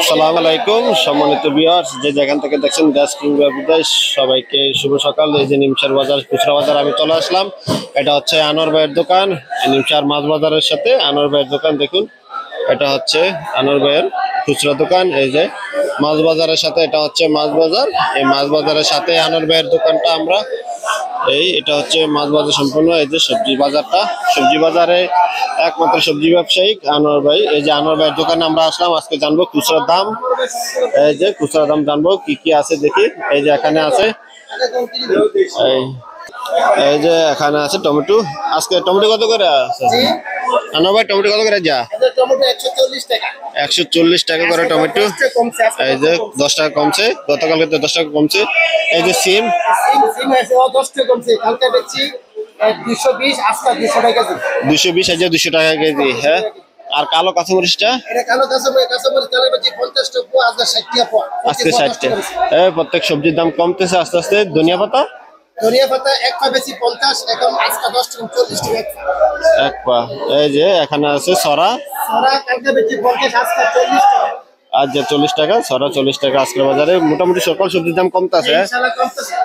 আসসালামু আলাইকুম সম্মানিত ভিউয়ার্স, যে যেখান থেকে দেখছেন দেশ কিংবা বিদেশ, সবাইকে শুভ সকাল। এই যে নিমসার বাজার খুচরা বাজার আমি চলে আসলাম। এটা হচ্ছে আনোয়ার ভাইয়ের দোকান, নিমসার মাছ বাজারের সাথে আনোয়ার ভাইয়ের দোকান। দেখুন, এটা হচ্ছে আনোয়ার ভাইয়ের খুচরা দোকান। এই যে মাছ বাজারের সাথে এটা হচ্ছে মাছ বাজার, এই মাছ বাজারের সাথে আনোয়ার ভাইয়ের দোকানটা আমরা এটা হচ্ছে মাছ বাজার সম্পূর্ণ। এই যে সবজি বাজারটা, সবজি বাজারে একমাত্র সবজি ব্যবসায়িক আনোয়ার ভাই। এই যে আনোয়ার ভাইয়ের দোকানে আমরা আসলাম, আজকে জানবো খুচরার দাম। এই যে খুচরা দাম জানবো কি কি আছে দেখি। এই যে এখানে আছে, এই যে এখানে আছে টমেটো। আজকে টমেটো কত করে আছে আনোয়ার ভাই? টমেটো কত করে? যা 140 টাকা করে টমেটো। এই যে 10 টাকা কমছে, গতকালকে 10 টাকা কমছে। এই যে সিম 220, এই যে 200 টাকা কেজি। হ্যাঁ, আর কালো কাঁচামরিচটা আজকে 60 টাকা। প্রত্যেক সবজির দাম কমতেছে আস্তে আস্তে। ধনিয়া পাতা এক পা। এই যে এখানে আছে সরা, আচ্ছা 40 টাকা সরা, 40 টাকা আজকের বাজারে। মোটামুটি সকল সবজির দাম কমতেছে।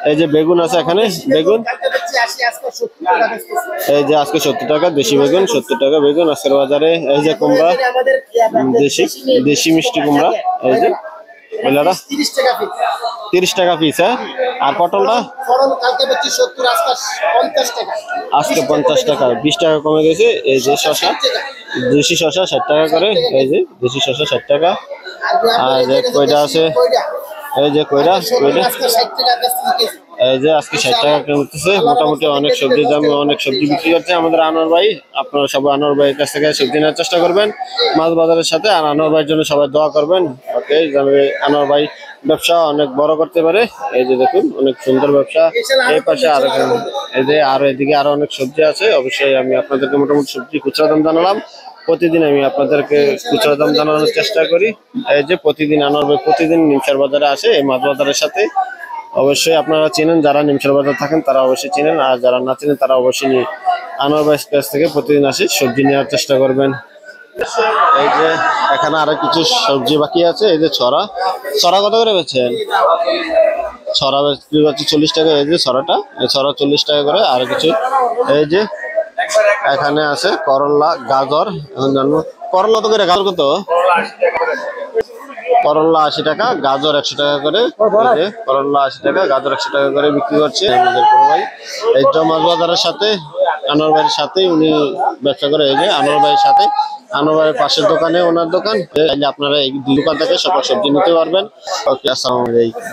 এই যে বেগুন আছে এখানে, বেগুন এই যে আজকে 70 টাকা দেশি বেগুন, 70 টাকা বেগুন আজকের বাজারে। এই যে কুমড়া, দেশি মিষ্টি কুমড়া, এই যে 30 টাকা পিস। হ্যাঁ, আর পটলটা আজকে 50 টাকা, 20 টাকা কমে গেছে। এই যে শসা, দেশি শসা 60 টাকা করে। এই যে দেশি শসা 60 টাকা। আর যে কয়টা আছে, এই যে কয়টা এই যে আজকে 60 টাকা কিনতেছে। মোটামুটি অনেক সবজির দাম, অনেক সবজি বিক্রি করছে আমাদের আনোয়ার ভাই। আপনারা সবাই আনোয়ার ভাইয়ের কাছ থেকে সবজি নেওয়ার চেষ্টা করবেন মাছ বাজারের সাথে। আর আনোয়ার ভাইয়ের জন্য সবাই দোয়া করবেন। ওকে, আনোয়ার ভাই ব্যবসা অনেক বড় করতে পারে। এই যে দেখুন, অনেক সুন্দর ব্যবসা। এই পাশে আর এই যে আর এদিকে আরো অনেক সবজি আছে। অবশ্যই আমি আপনাদেরকে মোটামুটি সবজি খুচরা দাম জানালাম। প্রতিদিন আমি আপনাদেরকে খুচরা দাম জানানোর চেষ্টা করি। এই যে প্রতিদিন আনোয়ার ভাই প্রতিদিন নিমসার বাজারে আসে এই মাছ বাজারের সাথে। অবশ্যই আপনারা চেনেন, যারা নিমসার বাজার থাকেন তারা অবশ্যই চেনেন, আর যারা না চেনেন তারা অবশ্যই আনোয়ার ভাইয়ের কাছ থেকে প্রতিদিন আসে সবজি নেওয়ার চেষ্টা করবেন। এই যে এখানে আরো কিছু সবজি বাকি আছে। এই যে ছড়া কত করে বেচেন? ছড়া বিক্রি করছে 40 টাকা। এই যে ছড়াটা, এই ছড়া 40 টাকা করে। আর কিছু এই যে এখানে আছে করলা, গাজর। এখন জানবো করলা তো করে, গাজর কত? করলা 80 টাকা, গাজর 100 টাকা করে। করলা 80 টাকা, গাজর 100 টাকা করে বিক্রি করছে আমাদের ভাই। এই মাছ বাজারের সাথে আনোয়ার ভাইয়ের সাথে উনি ব্যবসা করে। এই যে আনোয়ার ভাইয়ের সাথে, আনোয়ার ভাইয়ের পাশের দোকানে ওনার দোকান। আপনারা এই দোকান থেকে সকল সবজি নিতে পারবেন। ওকে, আসসালামু আলাইকুম।